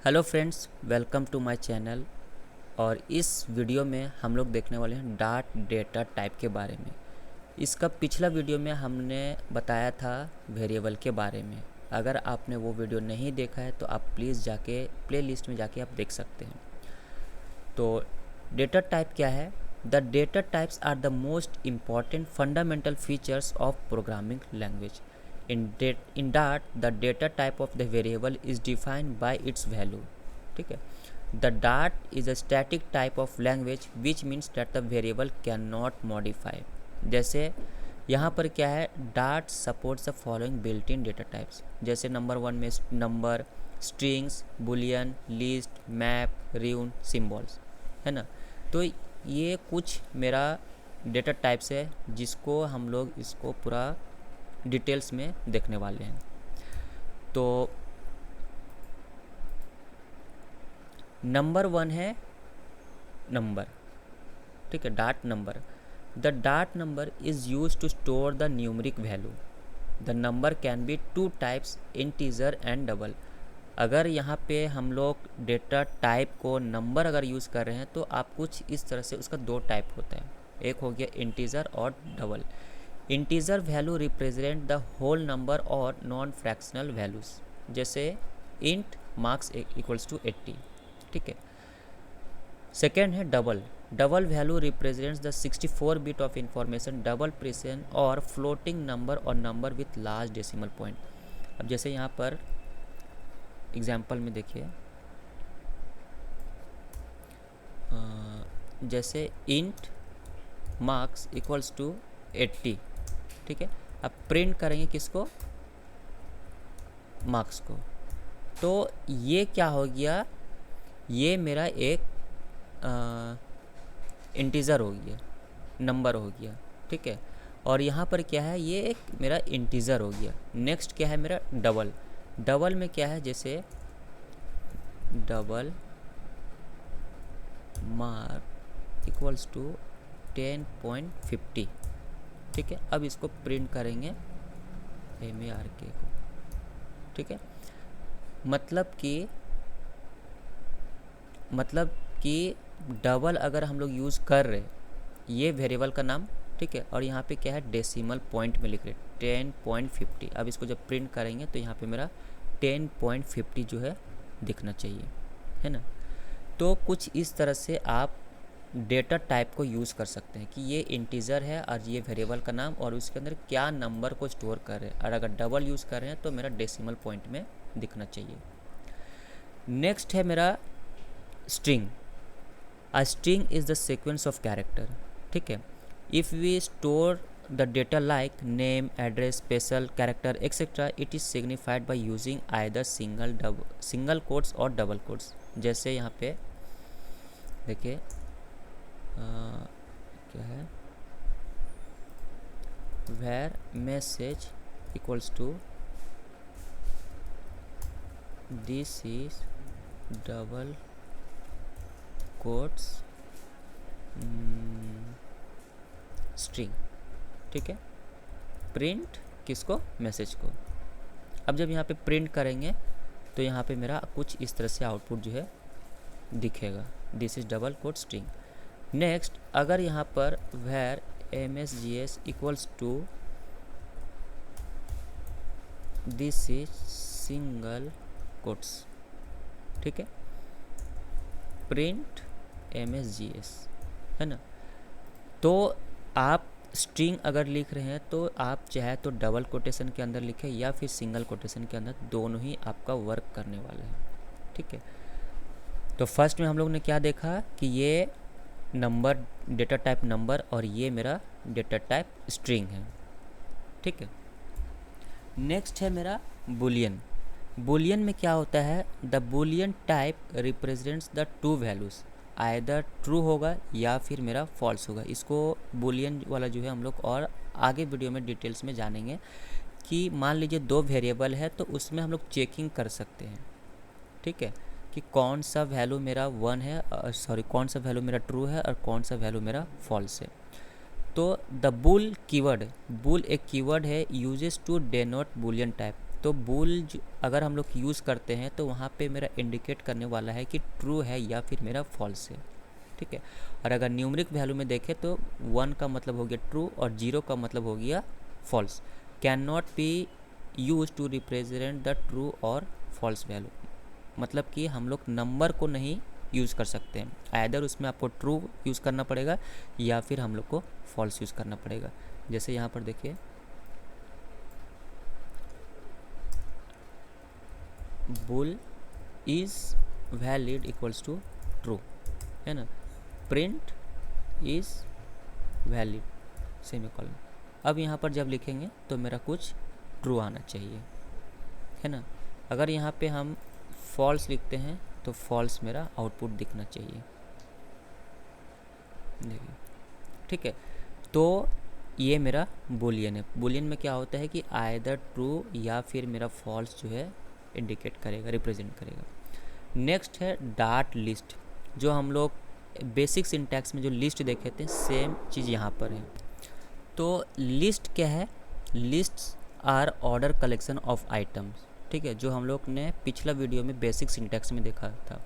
Hello friends, welcome to my channel. और इस video में हम लोग देखने वाले हैं डाट डेटा टाइप के बारे में। इसका पिछला वीडियो में हमने बताया था वेरिएबल के बारे में। अगर आपने वो वीडियो नहीं देखा है तो आप प्लीज़ जाके प्लेलिस्ट में जाके आप देख सकते हैं। तो डेटा टाइप क्या है? The data types are the most important fundamental features of programming language. In Dart, the data type of the variable is defined by its value. ठीक है। The Dart is a static type of language which means that the variable cannot modify. जैसे यहाँ पर क्या है, Dart supports the following built-in data types. जैसे number 1 में number, strings, Boolean, list, map, ruin, symbols, है ना। तो ये कुछ मेरा डेटा टाइप्स है जिसको हम लोग इसको पूरा डिटेल्स में देखने वाले हैं। तो नंबर 1 है नंबर, ठीक है, डाट नंबर। द डाट number is use to store the numeric value. The number can be two types, integer and double. अगर यहाँ पे हम लोग डेटा टाइप को नंबर अगर यूज़ कर रहे हैं तो आप कुछ इस तरह से, उसका दो टाइप होता है, एक हो गया इंटीजर और double. Integer value represent the whole number और नॉन फ्रैक्शनल वैल्यूज, जैसे इंट मार्क्स इक्वल्स टू 80, ठीक है। सेकेंड है double. Double value represents the 64 bit of information, double precision और फ्लोटिंग नंबर और number with large decimal point. अब जैसे यहाँ पर एग्जाम्पल में देखिए, जैसे इंट मार्क्स इक्वल्स टू 80, ठीक है। अब प्रिंट करेंगे किसको? मार्क्स को। तो ये क्या हो गया, ये मेरा एक इंटीजर हो गया, नंबर हो गया, ठीक है। और यहाँ पर क्या है, ये एक मेरा इंटीजर हो गया। नेक्स्ट क्या है मेरा डबल। डबल में क्या है, जैसे डबल मार्क इक्वल्स टू 10.50, ठीक है। अब इसको प्रिंट करेंगे MARK को, ठीक है। मतलब कि डबल अगर हम लोग यूज़ कर रहे, ये वेरिएबल का नाम, ठीक है, और यहाँ पे क्या है, डेसिमल पॉइंट में लिख रहे 10.50। अब इसको जब प्रिंट करेंगे तो यहाँ पे मेरा 10.50 जो है दिखना चाहिए, है ना। तो कुछ इस तरह से आप डेटा टाइप को यूज़ कर सकते हैं कि ये इंटीजर है और ये वेरिएबल का नाम और उसके अंदर क्या नंबर को स्टोर कर रहे हैं। और अगर डबल यूज़ कर रहे हैं तो मेरा डेसिमल पॉइंट में दिखना चाहिए। नेक्स्ट है मेरा string. A string is the sequence of character, ठीक है। If we store the data like name, address, special character etcetera, it is signified by using either single quotes और डबल कोट्स। जैसे यहाँ पे देखिए क्या है, where message equals to this is double quotes string, ठीक है। प्रिंट किसको? मैसेज को। अब जब यहाँ पे प्रिंट करेंगे तो यहाँ पे मेरा कुछ इस तरह से आउटपुट जो है दिखेगा, this is double quote string. Next, अगर यहाँ पर where MSGS equals to this is single quotes, ठीक है, प्रिंट MSGS, है ना। तो आप स्ट्रिंग अगर लिख रहे हैं तो आप चाहे तो डबल कोटेशन के अंदर लिखें या फिर सिंगल कोटेशन के अंदर, दोनों ही आपका वर्क करने वाला है, ठीक है। तो फर्स्ट में हम लोग ने क्या देखा कि ये नंबर, डेटा टाइप नंबर, और ये मेरा डेटा टाइप स्ट्रिंग है, ठीक है। नेक्स्ट है मेरा बुलियन। बुलियन में क्या होता है, the Boolean type represents the two values, either true होगा या फिर मेरा फॉल्स होगा। इसको बुलियन वाला जो है हम लोग और आगे वीडियो में डिटेल्स में जानेंगे कि मान लीजिए दो वेरिएबल है तो उसमें हम लोग चेकिंग कर सकते हैं, ठीक है, कि कौन सा वैल्यू मेरा कौन सा वैल्यू मेरा ट्रू है और कौन सा वैल्यू मेरा फॉल्स है। तो द बुल कीवर्ड, बुल एक कीवर्ड है uses to denote boolean type. तो बूल अगर हम लोग यूज़ करते हैं तो वहाँ पे मेरा इंडिकेट करने वाला है कि ट्रू है या फिर मेरा फॉल्स है, ठीक है। और अगर न्यूमरिक वैल्यू में देखें तो 1 का मतलब हो गया ट्रू और 0 का मतलब हो गया false. Can not be use to represent the true और फॉल्स वैल्यू, मतलब कि हम लोग नंबर को नहीं यूज़ कर सकते हैं, आइदर उसमें आपको ट्रू यूज़ करना पड़ेगा या फिर हम लोग को फॉल्स यूज़ करना पड़ेगा। जैसे यहाँ पर देखिए bool is valid equals to true, है ना। Print is valid semicolon. अब यहाँ पर जब लिखेंगे तो मेरा कुछ ट्रू आना चाहिए, है ना। अगर यहाँ पे हम फॉल्स लिखते हैं तो फॉल्स मेरा आउटपुट दिखना चाहिए, देखिए, ठीक है। तो ये मेरा बुलियन है। बुलियन में क्या होता है कि आइदर ट्रू या फिर मेरा फॉल्स जो है इंडिकेट करेगा, रिप्रेजेंट करेगा। नेक्स्ट है डॉट लिस्ट, जो हम लोग बेसिक सिंटैक्स में जो लिस्ट देखे थे सेम चीज़ यहाँ पर है। तो लिस्ट क्या है? Lists are order collection of items, ठीक है, जो हम लोग ने पिछला वीडियो में बेसिक सिंटैक्स में देखा था।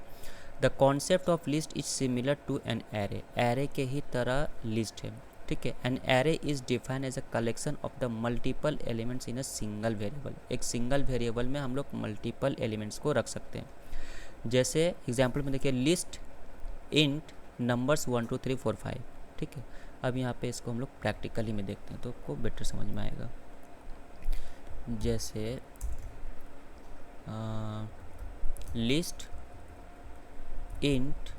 The concept of list is similar to an array, array के ही तरह लिस्ट है, ठीक है। An array is defined as a collection of the multiple elements in a single variable. एक सिंगल वेरिएबल में हम लोग मल्टीपल एलिमेंट्स को रख सकते हैं। जैसे एग्जाम्पल में देखिए लिस्ट इंट नंबर्स 1 2 3 4 5, ठीक है। अब यहाँ पे इसको हम लोग प्रैक्टिकली में देखते हैं तो आपको बेटर समझ में आएगा। जैसे लिस्ट इंट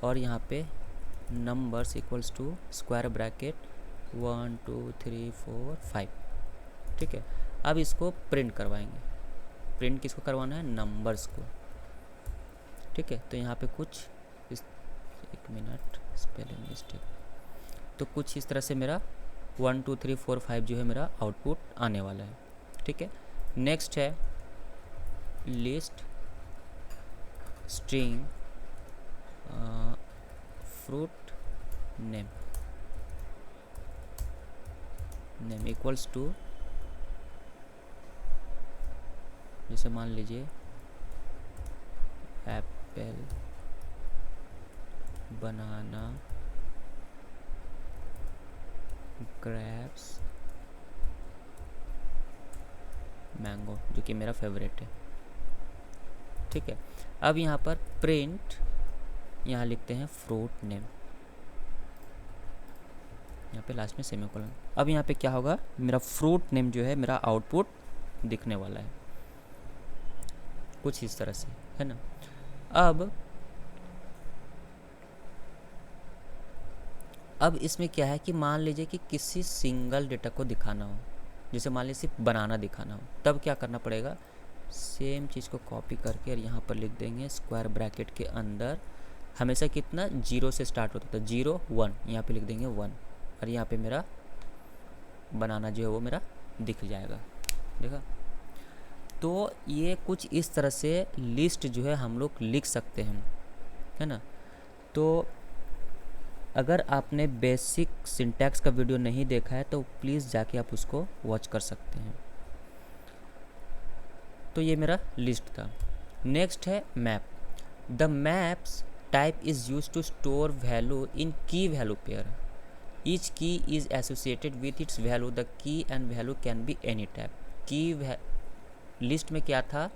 और यहाँ पे numbers equals to square bracket 1 2 3 4 5, ठीक है। अब इसको प्रिंट करवाएंगे। प्रिंट किसको करवाना है? नंबर्स को, ठीक है। तो यहाँ पे कुछ एक मिनट स्पेलिंग मिस्टेक, तो कुछ इस तरह से मेरा 1 2 3 4 5 जो है मेरा आउटपुट आने वाला है, ठीक है। नेक्स्ट है list string fruit name equals to, जैसे मान लीजिए एप्पल, बनाना, ग्रेप्स, मैंगो, जो कि मेरा फेवरेट है, ठीक है। अब यहाँ पर प्रिंट, यहाँ लिखते हैं फ्रूट नेम, यहाँ पे लास्ट में सेमीकोलन। अब यहाँ पे क्या होगा? मेरा फ्रूट नेम जो है मेरा आउटपुट दिखने वाला है कुछ इस तरह से, है ना। अब इसमें क्या है कि मान लीजिए कि किसी सिंगल डेटा को दिखाना हो, जैसे मान लीजिए सिर्फ बनाना दिखाना हो, तब क्या करना पड़ेगा? सेम चीज़ को कॉपी करके और यहाँ पर लिख देंगे स्क्वायर ब्रैकेट के अंदर हमेशा कितना 0 से स्टार्ट होता था, 0 1, यहाँ पे लिख देंगे 1 और यहाँ पे मेरा बनाना जो है वो मेरा दिख जाएगा, देखा। तो ये कुछ इस तरह से लिस्ट जो है हम लोग लिख सकते हैं, है ना। तो अगर आपने बेसिक सिंटैक्स का वीडियो नहीं देखा है तो प्लीज़ जाके आप उसको वॉच कर सकते हैं। तो ये मेरा लिस्ट था। नेक्स्ट है map. The maps type is use to store value in key value pair. Each key is associated with its value. The key and value can be any type. की list में क्या था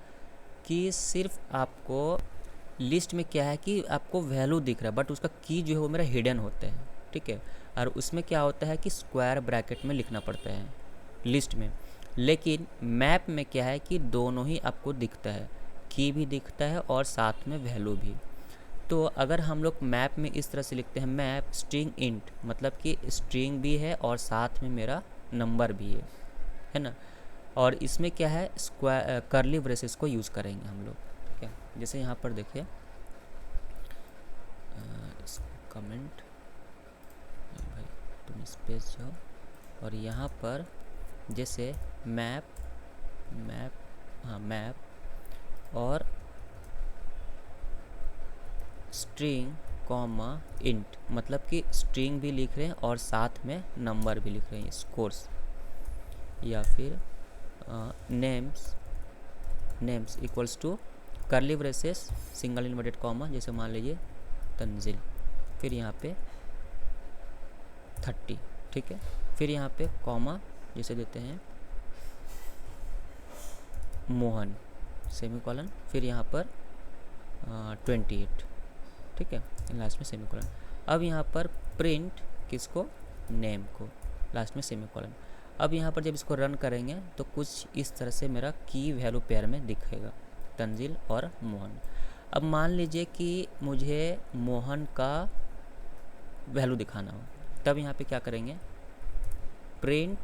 कि सिर्फ आपको list में क्या है कि आपको वैल्यू दिख रहा है बट उसका की जो है वो मेरा हिडन होता है, ठीक है। और उसमें क्या होता है कि स्क्वायर ब्रैकेट में लिखना पड़ता है लिस्ट में। लेकिन मैप में क्या है कि दोनों ही आपको दिखता है, की भी दिखता है और साथ में वैल्यू भी। तो अगर हम लोग मैप में इस तरह से लिखते हैं मैप स्ट्रिंग इंट, मतलब कि स्ट्रिंग भी है और साथ में मेरा नंबर भी है ना। और इसमें क्या है स्क्वायर कर्ली ब्रेसेस को यूज़ करेंगे हम लोग, ठीक है। जैसे यहाँ पर देखिए कमेंट भाई तुम स्पेस जाओ और यहाँ पर जैसे मैप और स्ट्रिंग कॉमा इंट, मतलब कि स्ट्रिंग भी लिख रहे हैं और साथ में नंबर भी लिख रहे हैं, स्कोर्स, या फिर names equals to curly braces single inverted comma, जैसे मान लीजिए तंजिल, फिर यहाँ पे 30, ठीक है। फिर यहाँ पे कॉमा जैसे देते हैं मोहन, सेमीकोलन, फिर यहाँ पर 28, ठीक है, लास्ट में सेमीकोलन। अब यहाँ पर प्रिंट किसको, नेम को, लास्ट में सेमीकोलन। अब यहाँ पर जब इसको रन करेंगे तो कुछ इस तरह से मेरा की वैल्यू पेयर में दिखेगा, तंजिल और मोहन। अब मान लीजिए कि मुझे मोहन का वैल्यू दिखाना हो, तब यहाँ पे क्या करेंगे, प्रिंट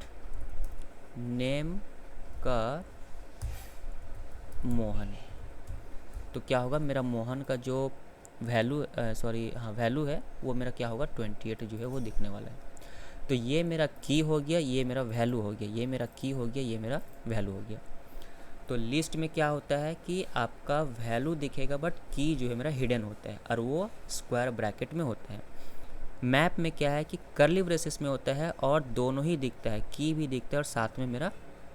नेम का मोहन, तो क्या होगा, मेरा मोहन का जो वैल्यू वैल्यू है वो मेरा क्या होगा, 28 जो है वो दिखने वाला है। तो ये मेरा की हो गया, ये मेरा वैल्यू हो गया, ये मेरा की हो गया, ये मेरा वैल्यू हो गया। तो लिस्ट में क्या होता है कि आपका वैल्यू दिखेगा बट की जो है मेरा हिडन होता है और वो स्क्वायर ब्रैकेट में होता है। मैप में क्या है कि कर्ली ब्रेसेस में होता है और दोनों ही दिखता है, की भी दिखता है और साथ में मेरा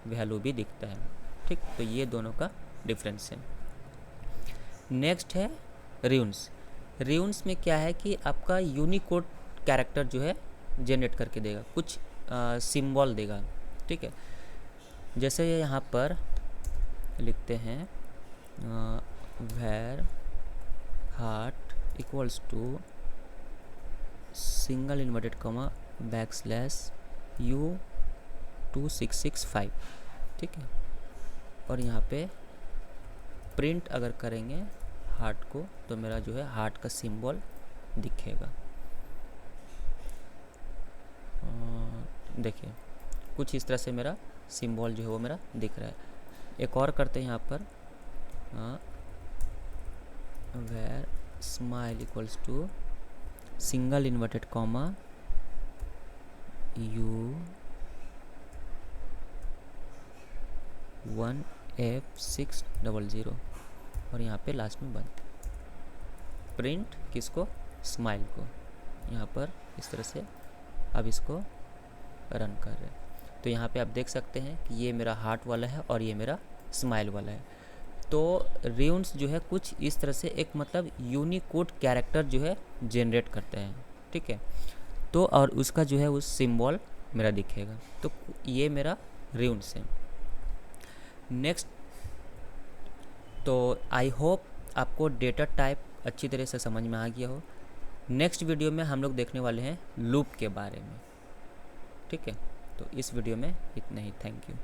वैल्यू भी दिखता है, ठीक। तो ये दोनों का डिफरेंस है। नेक्स्ट है र्यून्स। र्यून्स में क्या है कि आपका यूनिकोड कैरेक्टर जो है जनरेट करके देगा, कुछ सिंबल देगा, ठीक है। जैसे यहाँ पर लिखते हैं var heart equals to single inverted comma \U2665, ठीक है। और यहाँ पे प्रिंट अगर करेंगे हार्ट को तो मेरा जो है हार्ट का सिंबल दिखेगा। देखिए कुछ इस तरह से मेरा सिंबल जो है वो मेरा दिख रहा है। एक और करते हैं यहाँ पर, var smile equals to single inverted comma U1F600 और यहाँ पे लास्ट में बंद। प्रिंट किसको, स्माइल को, यहाँ पर इस तरह से अब इसको रन कर रहे हैं। तो यहाँ पे आप देख सकते हैं कि ये मेरा हार्ट वाला है और ये मेरा स्माइल वाला है। तो र्यून्स जो है कुछ इस तरह से एक मतलब यूनिकोड कैरेक्टर जो है जनरेट करते हैं, ठीक है। तो और उसका जो है उस सिंबल मेरा दिखेगा, तो ये मेरा र्यून्स है। नेक्स्ट, तो आई होप आपको डेटा टाइप अच्छी तरह से समझ में आ गया हो। नेक्स्ट वीडियो में हम लोग देखने वाले हैं लूप के बारे में, ठीक है। तो इस वीडियो में इतना ही, थैंक यू।